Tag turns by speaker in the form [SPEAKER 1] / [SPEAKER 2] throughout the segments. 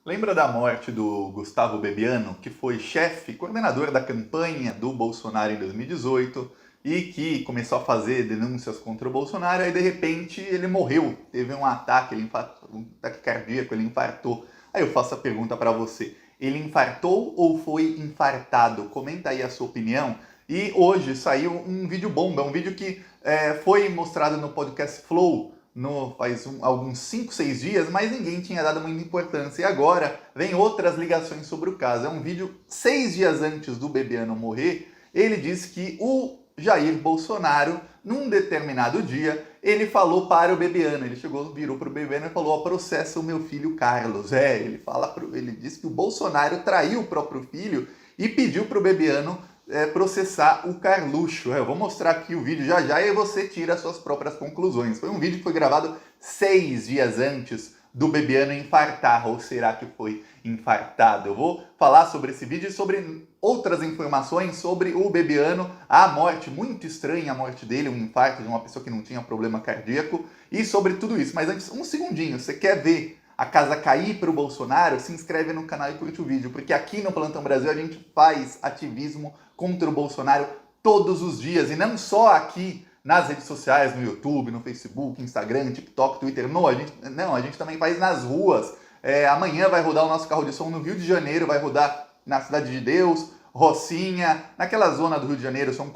[SPEAKER 1] Lembra da morte do Gustavo Bebiano, que foi chefe, coordenador da campanha do Bolsonaro em 2018 e que começou a fazer denúncias contra o Bolsonaro e de repente ele morreu, teve um ataque, um ataque cardíaco, ele infartou. Aí eu faço a pergunta para você, ele infartou ou foi infartado? Comenta aí a sua opinião. E hoje saiu um vídeo bomba, um vídeo que foi mostrado no podcast Flow, faz alguns 5, 6 dias, mas ninguém tinha dado muita importância. E agora vem outras ligações sobre o caso. É um vídeo 6 dias antes do Bebiano morrer. Ele disse que o Jair Bolsonaro, num determinado dia, ele falou para o Bebiano. Ele virou para o Bebiano e falou: ó, processa o meu filho Carlos. Ele disse que o Bolsonaro traiu o próprio filho e pediu para o Bebiano processar o Carluxo. Eu vou mostrar aqui o vídeo já já e você tira as suas próprias conclusões. Foi um vídeo que foi gravado 6 dias antes do Bebiano infartar, ou será que foi infartado? Eu vou falar sobre esse vídeo e sobre outras informações sobre o Bebiano, a morte, muito estranha a morte dele, um infarto de uma pessoa que não tinha problema cardíaco, e sobre tudo isso. Mas antes, um segundinho, você quer ver a casa cair para o Bolsonaro? Se inscreve no canal e curte o vídeo, porque aqui no Plantão Brasil a gente faz ativismo contra o Bolsonaro todos os dias, e não só aqui nas redes sociais, no YouTube, no Facebook, Instagram, TikTok, Twitter. Não, a gente também faz nas ruas. Amanhã vai rodar o nosso carro de som no Rio de Janeiro, vai rodar na Cidade de Deus, Rocinha, naquela zona do Rio de Janeiro, São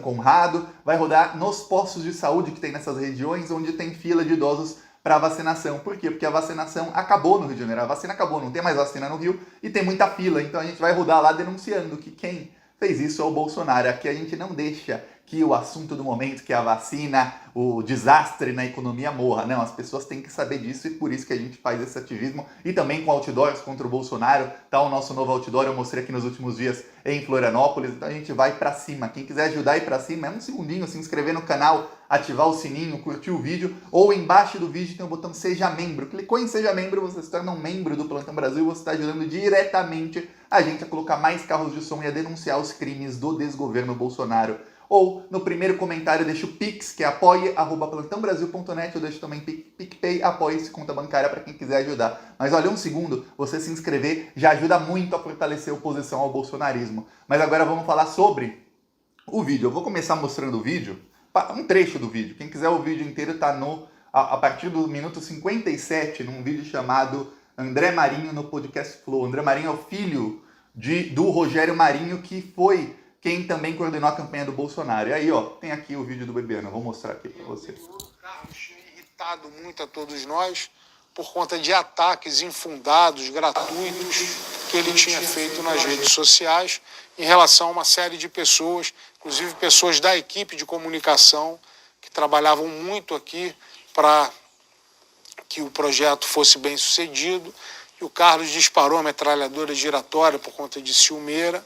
[SPEAKER 1] Conrado, vai rodar nos postos de saúde que tem nessas regiões onde tem fila de idosos para vacinação. Por quê? Porque a vacinação acabou no Rio de Janeiro, a vacina acabou, não tem mais vacina no Rio e tem muita fila, então a gente vai rodar lá denunciando que quem fez isso é o Bolsonaro. Aqui a gente não deixa que o assunto do momento, que é a vacina, o desastre na economia morra. Não, as pessoas têm que saber disso e por isso que a gente faz esse ativismo. E também com outdoors contra o Bolsonaro. Tá o nosso novo outdoor, eu mostrei aqui nos últimos dias em Florianópolis. Então a gente vai pra cima. Quem quiser ajudar a ir pra cima, é um segundinho, se inscrever no canal, ativar o sininho, curtir o vídeo. Ou embaixo do vídeo tem o botão Seja Membro. Clicou em Seja Membro, você se torna um membro do Plantão Brasil e você está ajudando diretamente a gente a colocar mais carros de som e a denunciar os crimes do desgoverno Bolsonaro. Ou no primeiro comentário deixa o Pix, que é apoie@plantãobrasil.net. Eu deixo também PicPay, apoie-se, conta bancária para quem quiser ajudar. Mas olha, um segundo, você se inscrever já ajuda muito a fortalecer a oposição ao bolsonarismo. Mas agora vamos falar sobre o vídeo. Eu vou começar mostrando o vídeo, um trecho do vídeo. Quem quiser o vídeo inteiro está a partir do minuto 57, num vídeo chamado André Marinho no podcast Flow. André Marinho é o filho do Rogério Marinho, que foi quem também coordenou a campanha do Bolsonaro. E aí, ó, tem aqui o vídeo do Bebiano. Eu vou mostrar aqui para vocês.
[SPEAKER 2] O Carlos tinha irritado muito a todos nós por conta de ataques infundados, gratuitos, que ele tinha feito nas redes sociais em relação a uma série de pessoas, inclusive pessoas da equipe de comunicação que trabalhavam muito aqui para que o projeto fosse bem sucedido. E o Carlos disparou a metralhadora giratória por conta de ciumeira.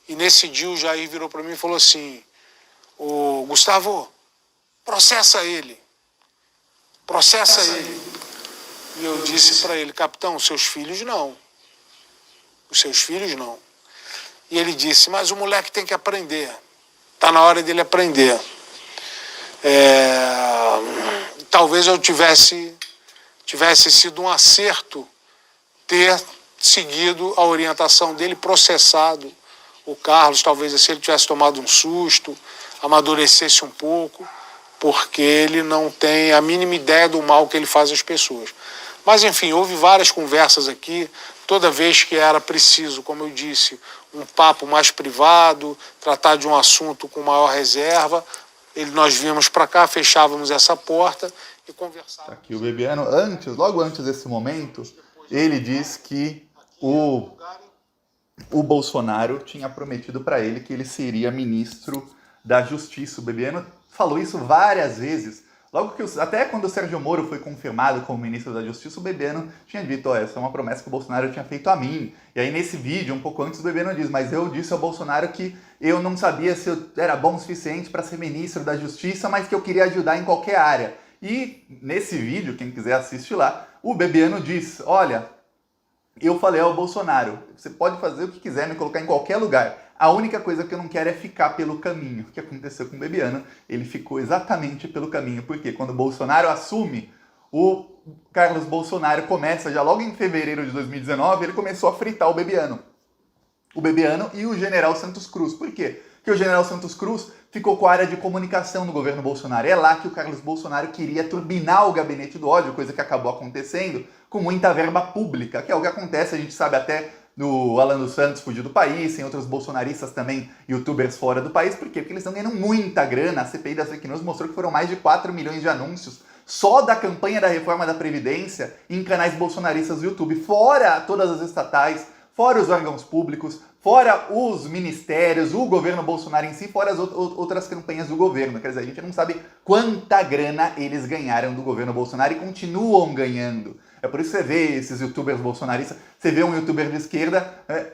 [SPEAKER 2] E nesse dia o Jair virou para mim e falou assim: "Ô, Gustavo, processa ele. Processa ele." E eu disse para ele: "Capitão, seus filhos não. Os seus filhos não." E ele disse: "Mas o moleque tem que aprender. Está na hora dele aprender." Talvez eu tivesse sido um acerto ter seguido a orientação dele, processado o Carlos, talvez se ele tivesse tomado um susto, amadurecesse um pouco, porque ele não tem a mínima ideia do mal que ele faz às pessoas. Mas, enfim, houve várias conversas aqui, toda vez que era preciso, como eu disse, um papo mais privado, tratar de um assunto com maior reserva, nós vínhamos para cá, fechávamos essa porta e conversávamos.
[SPEAKER 1] Aqui o Bebiano, logo antes desse momento, ele diz que o Bolsonaro tinha prometido para ele que ele seria ministro da Justiça. O Bebiano falou isso várias vezes. Até quando o Sérgio Moro foi confirmado como ministro da Justiça, o Bebiano tinha dito: essa é uma promessa que o Bolsonaro tinha feito a mim. E aí nesse vídeo, um pouco antes, o Bebiano diz: mas eu disse ao Bolsonaro que eu não sabia se eu era bom o suficiente para ser ministro da Justiça, mas que eu queria ajudar em qualquer área. E nesse vídeo, quem quiser assistir lá, o Bebiano diz: olha, eu falei ao Bolsonaro, você pode fazer o que quiser, me colocar em qualquer lugar. A única coisa que eu não quero é ficar pelo caminho. O que aconteceu com o Bebiano? Ele ficou exatamente pelo caminho. Porque quando o Bolsonaro assume, o Carlos Bolsonaro começa, já logo em fevereiro de 2019, ele começou a fritar o Bebiano. O Bebiano e o general Santos Cruz. Por quê? Porque o general Santos Cruz ficou com a área de comunicação do governo Bolsonaro. É lá que o Carlos Bolsonaro queria turbinar o gabinete do ódio, coisa que acabou acontecendo com muita verba pública, que é o que acontece, a gente sabe até do Alan dos Santos fugir do país, tem outros bolsonaristas também, youtubers fora do país. Por quê? Porque eles estão ganhando muita grana. A CPI das fake news mostrou que foram mais de 4 milhões de anúncios só da campanha da reforma da Previdência em canais bolsonaristas do YouTube, fora todas as estatais, fora os órgãos públicos, fora os ministérios, o governo Bolsonaro em si, fora as outras campanhas do governo. Quer dizer, a gente não sabe quanta grana eles ganharam do governo Bolsonaro e continuam ganhando. É por isso que você vê esses youtubers bolsonaristas, você vê um youtuber de esquerda,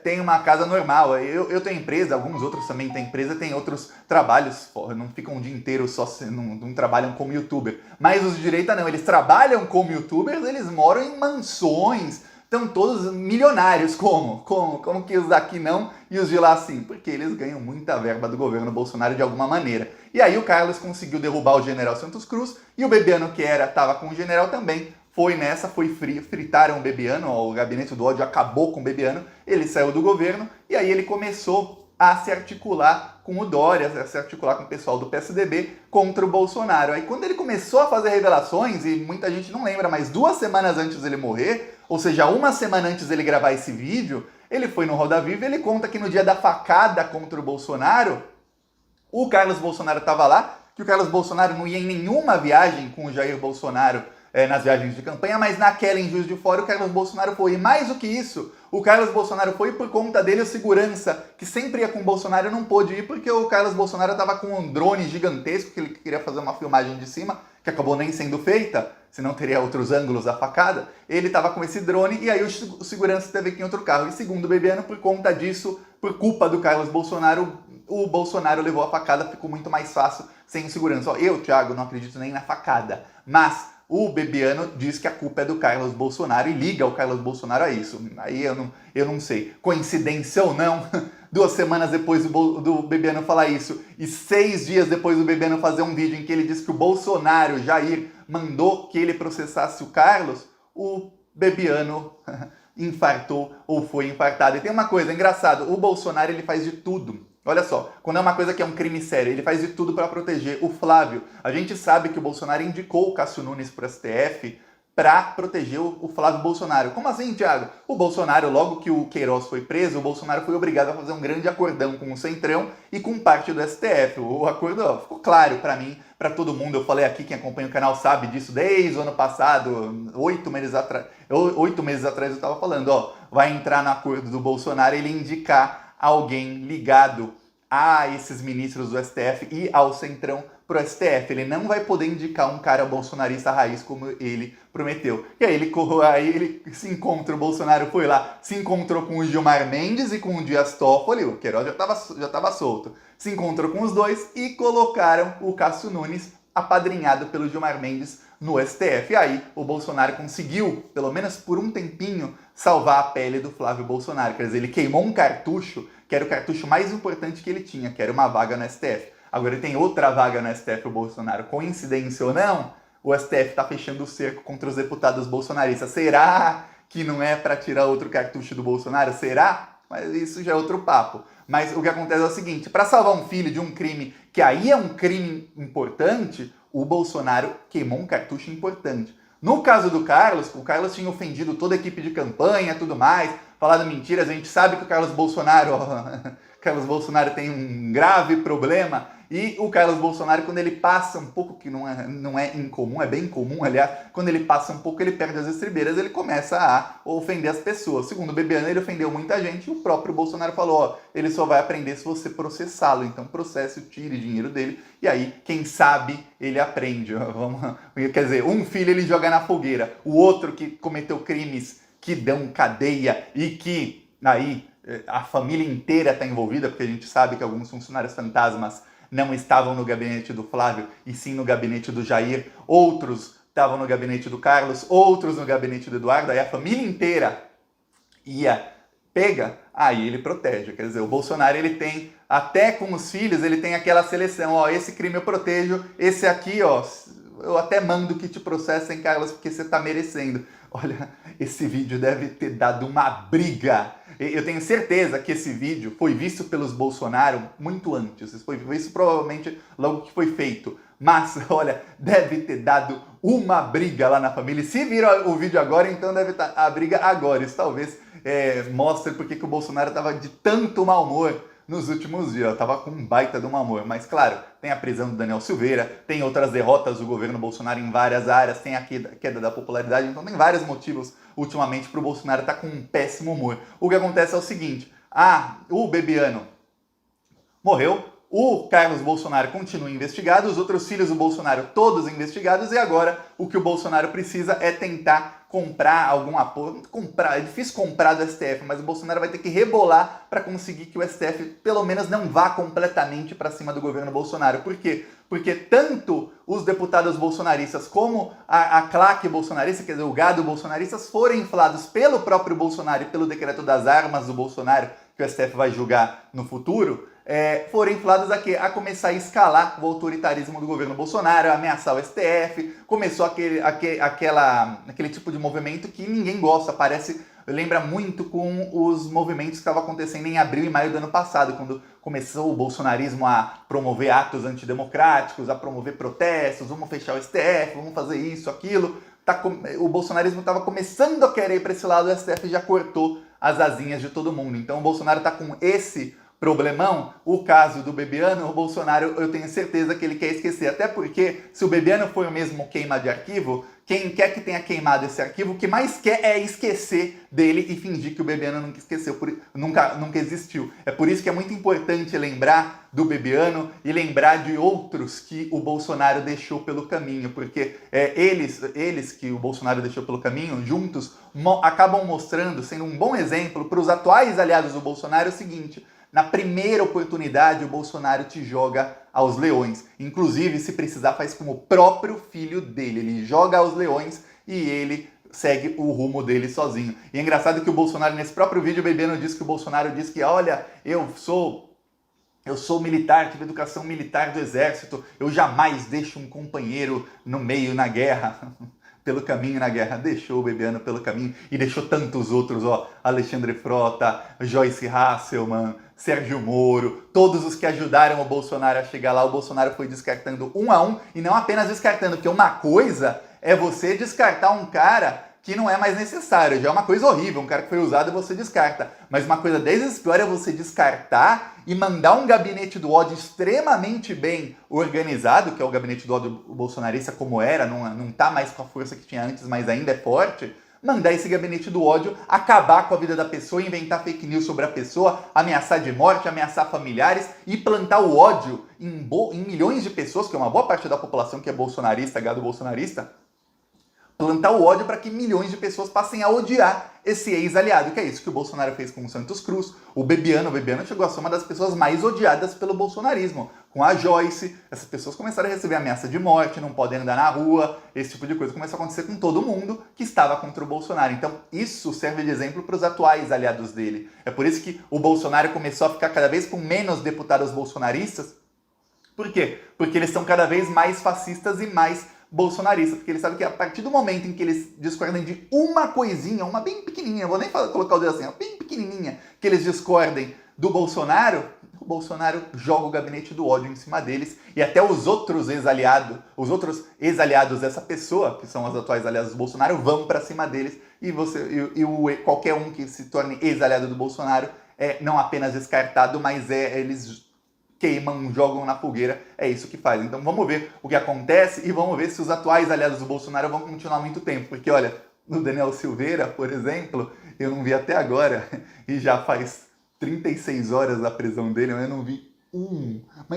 [SPEAKER 1] tem uma casa normal. Eu tenho empresa, alguns outros também têm empresa, tem outros trabalhos, não ficam um dia inteiro só, não trabalham como youtuber. Mas os de direita não, eles trabalham como youtubers, eles moram em mansões, estão todos milionários. Como que os daqui não e os de lá sim? Porque eles ganham muita verba do governo Bolsonaro de alguma maneira. E aí o Carlos conseguiu derrubar o general Santos Cruz e o Bebiano, que estava com o general também, fritaram o Bebiano, o gabinete do ódio acabou com o Bebiano, ele saiu do governo e aí ele começou a se articular com o Dória, a se articular com o pessoal do PSDB contra o Bolsonaro. Aí quando ele começou a fazer revelações, e muita gente não lembra, mas 2 semanas antes dele morrer, ou seja, 1 semana antes dele gravar esse vídeo, ele foi no Roda Viva e ele conta que no dia da facada contra o Bolsonaro, o Carlos Bolsonaro estava lá, que o Carlos Bolsonaro não ia em nenhuma viagem com o Jair Bolsonaro nas viagens de campanha, mas naquela em Juiz de Fora o Carlos Bolsonaro foi. E mais do que isso, o Carlos Bolsonaro foi por conta dele, o segurança, que sempre ia com o Bolsonaro, não pôde ir porque o Carlos Bolsonaro estava com um drone gigantesco, que ele queria fazer uma filmagem de cima, que acabou nem sendo feita, senão teria outros ângulos da facada. Ele estava com esse drone e aí o segurança teve que ir em outro carro. E segundo o Bebiano, por conta disso, por culpa do Carlos Bolsonaro, o Bolsonaro levou a facada, ficou muito mais fácil sem o segurança. Eu, Thiago, não acredito nem na facada, mas o Bebiano diz que a culpa é do Carlos Bolsonaro e liga o Carlos Bolsonaro a isso. Aí eu não sei, coincidência ou não, 2 semanas depois do Bebiano falar isso e 6 dias depois do Bebiano fazer um vídeo em que ele diz que o Bolsonaro, Jair, mandou que ele processasse o Carlos, o Bebiano infartou ou foi infartado. E tem uma coisa engraçada, o Bolsonaro ele faz de tudo. Olha só, quando é uma coisa que é um crime sério, ele faz de tudo para proteger o Flávio. A gente sabe que o Bolsonaro indicou o Cássio Nunes para o STF para proteger o Flávio Bolsonaro. Como assim, Thiago? O Bolsonaro, logo que o Queiroz foi preso, o Bolsonaro foi obrigado a fazer um grande acordão com o Centrão e com parte do STF. O acordo ficou claro para mim, para todo mundo. Eu falei aqui, quem acompanha o canal sabe disso desde o ano passado, 8 meses atrás. 8 meses atrás eu estava falando, vai entrar no acordo do Bolsonaro ele indicar alguém ligado a esses ministros do STF e ao Centrão pro STF. Ele não vai poder indicar um cara bolsonarista raiz como ele prometeu. E aí ele se encontra, o Bolsonaro foi lá, se encontrou com o Gilmar Mendes e com o Dias Toffoli, o Queiroz já estava solto. Se encontrou com os dois e colocaram o Cássio Nunes, apadrinhado pelo Gilmar Mendes, no STF. E aí o Bolsonaro conseguiu, pelo menos por um tempinho, salvar a pele do Flávio Bolsonaro. Quer dizer, ele queimou um cartucho, que era o cartucho mais importante que ele tinha, que era uma vaga no STF. Agora ele tem outra vaga no STF, o Bolsonaro. Coincidência ou não, o STF está fechando o cerco contra os deputados bolsonaristas. Será que não é para tirar outro cartucho do Bolsonaro? Será? Mas isso já é outro papo. Mas o que acontece é o seguinte, para salvar um filho de um crime que aí é um crime importante, o Bolsonaro queimou um cartucho importante. No caso do Carlos, o Carlos tinha ofendido toda a equipe de campanha e tudo mais, falado mentiras. A gente sabe que o Carlos Bolsonaro tem um grave problema. E o Carlos Bolsonaro, quando ele passa um pouco, que não é incomum, é bem comum, aliás, quando ele passa um pouco, ele perde as estribeiras, ele começa a ofender as pessoas. Segundo o Bebiano, ele ofendeu muita gente e o próprio Bolsonaro falou, ele só vai aprender se você processá-lo, então processe, tire dinheiro dele, e aí, quem sabe, ele aprende. Quer dizer, um filho ele joga na fogueira, o outro que cometeu crimes que dão cadeia e que aí a família inteira está envolvida, porque a gente sabe que alguns funcionários fantasmas não estavam no gabinete do Flávio, e sim no gabinete do Jair. Outros estavam no gabinete do Carlos, outros no gabinete do Eduardo. Aí a família inteira pega, aí ele protege. Quer dizer, o Bolsonaro, ele tem, até com os filhos, ele tem aquela seleção. Esse crime eu protejo, esse aqui, eu até mando que te processem, Carlos, porque você tá merecendo. Olha, esse vídeo deve ter dado uma briga. Eu tenho certeza que esse vídeo foi visto pelos Bolsonaro muito antes. Foi visto provavelmente logo que foi feito. Mas, olha, deve ter dado uma briga lá na família. Se viram o vídeo agora, então deve estar a briga agora. Isso talvez mostre porque que o Bolsonaro estava de tanto mau humor nos últimos dias. Tava com um baita de um amor. Mas, claro, tem a prisão do Daniel Silveira, tem outras derrotas do governo Bolsonaro em várias áreas, tem a queda da popularidade, então tem vários motivos, ultimamente, para o Bolsonaro estar com um péssimo humor. O que acontece é o seguinte, o Bebiano morreu, o Carlos Bolsonaro continua investigado, os outros filhos do Bolsonaro todos investigados, e agora o que o Bolsonaro precisa é tentar comprar algum apoio. É difícil comprar do STF, mas o Bolsonaro vai ter que rebolar para conseguir que o STF pelo menos não vá completamente para cima do governo Bolsonaro. Por quê? Porque tanto os deputados bolsonaristas como a claque bolsonarista, quer dizer, o gado bolsonaristas, foram inflados pelo próprio Bolsonaro e pelo decreto das armas do Bolsonaro, que o STF vai julgar no futuro, foram inflados a começar a escalar o autoritarismo do governo Bolsonaro, a ameaçar o STF, começou aquele tipo de movimento que ninguém gosta, lembra muito com os movimentos que estavam acontecendo em abril e maio do ano passado, quando começou o bolsonarismo a promover atos antidemocráticos, a promover protestos, vamos fechar o STF, vamos fazer isso, aquilo. O bolsonarismo estava começando a querer ir para esse lado, o STF já cortou as asinhas de todo mundo. Então o Bolsonaro está com esse problemão. O caso do Bebiano, o Bolsonaro, eu tenho certeza que ele quer esquecer. Até porque, se o Bebiano foi o mesmo queima de arquivo, quem quer que tenha queimado esse arquivo, o que mais quer é esquecer dele e fingir que o Bebiano nunca esqueceu, nunca existiu. É por isso que é muito importante lembrar do Bebiano e lembrar de outros que o Bolsonaro deixou pelo caminho, porque eles que o Bolsonaro deixou pelo caminho, juntos, acabam mostrando, sendo um bom exemplo para os atuais aliados do Bolsonaro, o seguinte: na primeira oportunidade, o Bolsonaro te joga aos leões. Inclusive, se precisar, faz com o próprio filho dele. Ele joga aos leões e ele segue o rumo dele sozinho. E é engraçado que o Bolsonaro, nesse próprio vídeo, o Bebiano disse que o Bolsonaro disse que, olha, eu sou militar, tive educação militar do exército, eu jamais deixo um companheiro no meio na guerra. Pelo caminho na guerra, deixou o Bebiano pelo caminho e deixou tantos outros, Alexandre Frota, Joyce Hasselmann, Sérgio Moro, todos os que ajudaram o Bolsonaro a chegar lá. O Bolsonaro foi descartando um a um, e não apenas descartando, porque uma coisa é você descartar um cara que não é mais necessário, já é uma coisa horrível, um cara que foi usado você descarta. Mas uma coisa 10 vezes pior é você descartar e mandar um gabinete do ódio extremamente bem organizado, que é o gabinete do ódio bolsonarista como era, não tá mais com a força que tinha antes, mas ainda é forte. Mandar esse gabinete do ódio acabar com a vida da pessoa, inventar fake news sobre a pessoa, ameaçar de morte, ameaçar familiares e plantar o ódio em milhões de pessoas, que é uma boa parte da população que é bolsonarista, gado bolsonarista, plantar o ódio para que milhões de pessoas passem a odiar esse ex-aliado, que é isso que o Bolsonaro fez com o Santos Cruz. O Bebiano chegou a ser uma das pessoas mais odiadas pelo bolsonarismo. Com a Joyce, essas pessoas começaram a receber ameaça de morte, não podem andar na rua, esse tipo de coisa começou a acontecer com todo mundo que estava contra o Bolsonaro. Então isso serve de exemplo para os atuais aliados dele. É por isso que o Bolsonaro começou a ficar cada vez com menos deputados bolsonaristas. Por quê? Porque eles são cada vez mais fascistas e mais bolsonarista, porque eles sabem que a partir do momento em que eles discordem de uma coisinha, uma bem pequenininha, vou nem colocar o dedo assim, bem pequenininha, que eles discordem do Bolsonaro, o Bolsonaro joga o gabinete do ódio em cima deles, e até os outros ex-aliados dessa pessoa, que são os atuais aliados do Bolsonaro, vão para cima deles, e qualquer um que se torne ex-aliado do Bolsonaro é não apenas descartado, mas eles queimam, jogam na fogueira, é isso que faz. Então vamos ver o que acontece e vamos ver se os atuais aliados do Bolsonaro vão continuar muito tempo. Porque olha, no Daniel Silveira, por exemplo, eu não vi até agora, e já faz 36 horas da prisão dele, eu não vi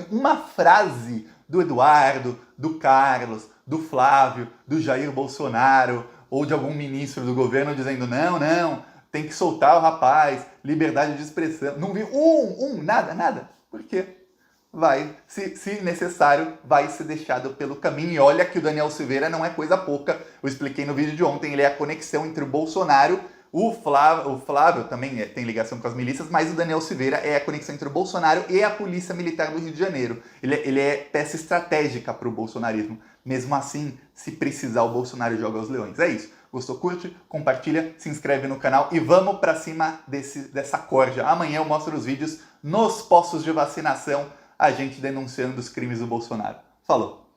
[SPEAKER 1] uma frase do Eduardo, do Carlos, do Flávio, do Jair Bolsonaro, ou de algum ministro do governo dizendo não, tem que soltar o rapaz, liberdade de expressão. Não vi nada. Por quê? Se necessário, vai ser deixado pelo caminho. E olha que o Daniel Silveira não é coisa pouca. Eu expliquei no vídeo de ontem, ele é a conexão entre o Bolsonaro, O Flávio também tem ligação com as milícias, mas o Daniel Silveira é a conexão entre o Bolsonaro e a Polícia Militar do Rio de Janeiro. Ele é peça estratégica para o bolsonarismo. Mesmo assim, se precisar, o Bolsonaro joga aos leões. É isso. Gostou? Curte, compartilha, se inscreve no canal e vamos para cima dessa corja. Amanhã eu mostro os vídeos nos postos de vacinação, a gente denunciando os crimes do Bolsonaro. Falou!